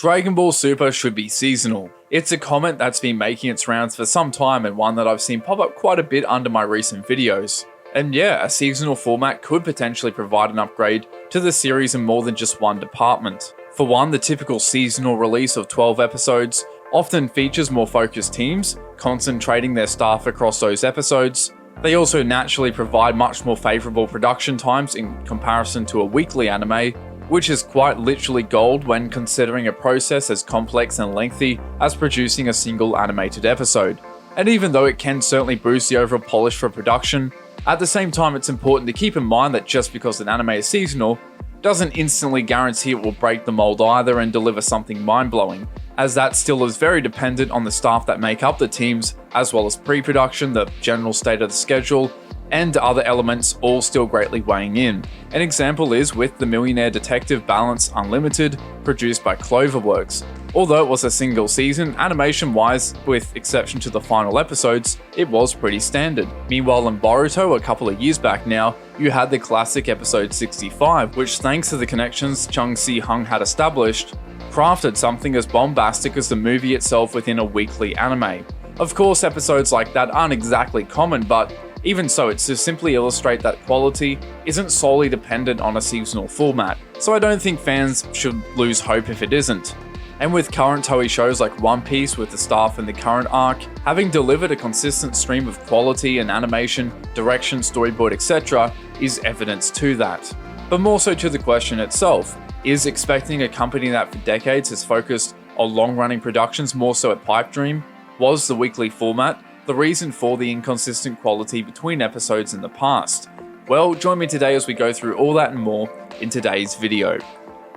Dragon Ball Super should be seasonal. It's a comment that's been making its rounds for some time and one that I've seen pop up quite a bit under my recent videos. And yeah, a seasonal format could potentially provide an upgrade to the series in more than just one department. For one, the typical seasonal release of 12 episodes often features more focused teams, concentrating their staff across those episodes. They also naturally provide much more favourable production times in comparison to a weekly anime, which is quite literally gold when considering a process as complex and lengthy as producing a single animated episode. And even though it can certainly boost the overall polish for production, at the same time it's important to keep in mind that just because an anime is seasonal doesn't instantly guarantee it will break the mold either and deliver something mind-blowing, as that still is very dependent on the staff that make up the teams, as well as pre-production, the general state of the schedule, and other elements all still greatly weighing in. An example is with the Millionaire Detective Balance Unlimited, produced by Cloverworks. Although it was a single season, animation-wise, with exception to the final episodes, it was pretty standard. Meanwhile in Boruto, a couple of years back now, you had the classic episode 65, which thanks to the connections Chung Si-hung had established, crafted something as bombastic as the movie itself within a weekly anime. Of course, episodes like that aren't exactly common, but even so, it's to simply illustrate that quality isn't solely dependent on a seasonal format, so I don't think fans should lose hope if it isn't. And with current Toei shows like One Piece with the staff in the current arc, having delivered a consistent stream of quality and animation, direction, storyboard, etc. is evidence to that. But more so to the question itself, is expecting a company that for decades has focused on long-running productions more so a pipe dream? Was the weekly format the reason for the inconsistent quality between episodes in the past? Well, join me today as we go through all that and more in today's video.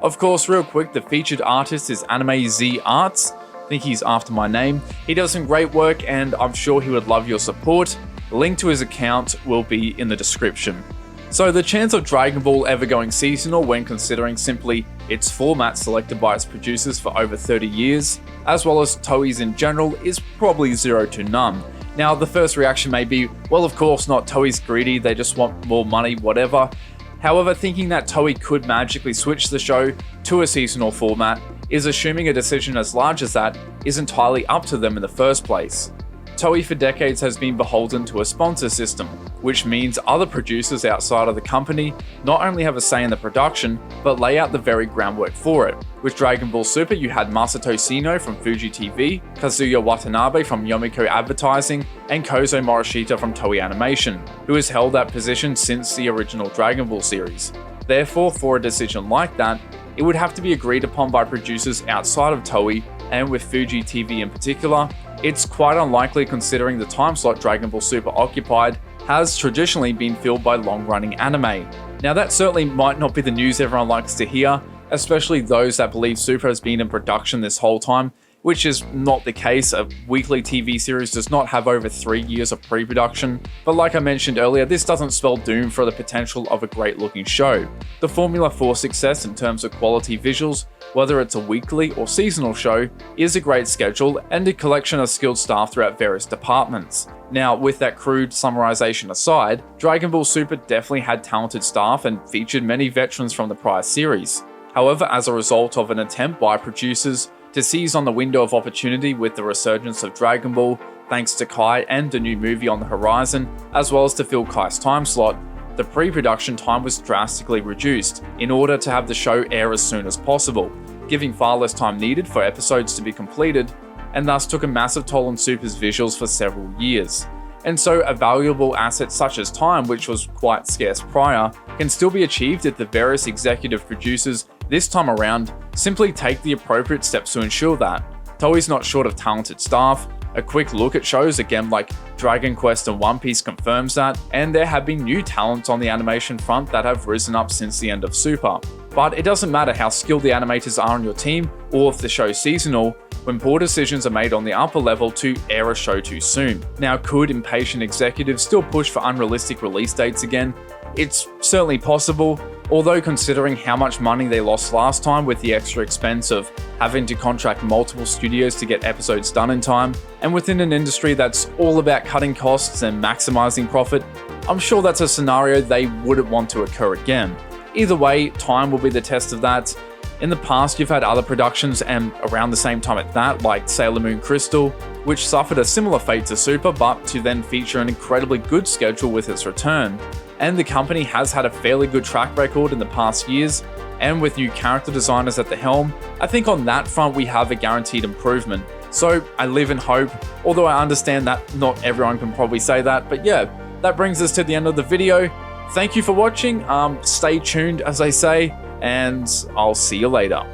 Of course, real quick, the featured artist is Anime Z Arts. I think he's after my name. He does some great work and I'm sure he would love your support. The link to his account will be in the description. So the chance of Dragon Ball ever going seasonal when considering simply its format selected by its producers for over 30 years, as well as Toei's in general, is probably 0 to none. Now, the first reaction may be, well, of course not, Toei's greedy, they just want more money, whatever. However, thinking that Toei could magically switch the show to a seasonal format is assuming a decision as large as that is entirely up to them in the first place. Toei for decades has been beholden to a sponsor system, which means other producers outside of the company not only have a say in the production, but lay out the very groundwork for it. With Dragon Ball Super, you had Masato Sino from Fuji TV, Kazuya Watanabe from Yomiko Advertising, and Kozo Morishita from Toei Animation, who has held that position since the original Dragon Ball series. Therefore, for a decision like that, it would have to be agreed upon by producers outside of Toei, and with Fuji TV in particular, it's quite unlikely considering the time slot Dragon Ball Super occupied has traditionally been filled by long-running anime. Now that certainly might not be the news everyone likes to hear, especially those that believe Super has been in production this whole time, which is not the case. A weekly TV series does not have over 3 years of pre-production, but like I mentioned earlier, this doesn't spell doom for the potential of a great looking show. The formula for success in terms of quality visuals, whether it's a weekly or seasonal show, is a great schedule and a collection of skilled staff throughout various departments. Now, with that crude summarization aside, Dragon Ball Super definitely had talented staff and featured many veterans from the prior series. However, as a result of an attempt by producers to seize on the window of opportunity with the resurgence of Dragon Ball, thanks to Kai and a new movie on the horizon, as well as to fill Kai's time slot, the pre-production time was drastically reduced in order to have the show air as soon as possible, giving far less time needed for episodes to be completed, and thus took a massive toll on Super's visuals for several years. And so a valuable asset such as time, which was quite scarce prior, can still be achieved if the various executive producers this time around simply take the appropriate steps to ensure that. Toei's not short of talented staff. A quick look at shows again like Dragon Quest and One Piece confirms that, and there have been new talents on the animation front that have risen up since the end of Super. But it doesn't matter how skilled the animators are on your team, or if the show's seasonal, when poor decisions are made on the upper level to air a show too soon. Now, could impatient executives still push for unrealistic release dates again? It's certainly possible, although considering how much money they lost last time with the extra expense of having to contract multiple studios to get episodes done in time, and within an industry that's all about cutting costs and maximizing profit, I'm sure that's a scenario they wouldn't want to occur again. Either way, time will be the test of that. In the past, you've had other productions, and around the same time at that, like Sailor Moon Crystal, which suffered a similar fate to Super, but to then feature an incredibly good schedule with its return. And the company has had a fairly good track record in the past years, and with new character designers at the helm, I think on that front we have a guaranteed improvement. So I live in hope, although I understand that not everyone can probably say that, but yeah, that brings us to the end of the video. Thank you for watching, stay tuned as I say, and I'll see you later.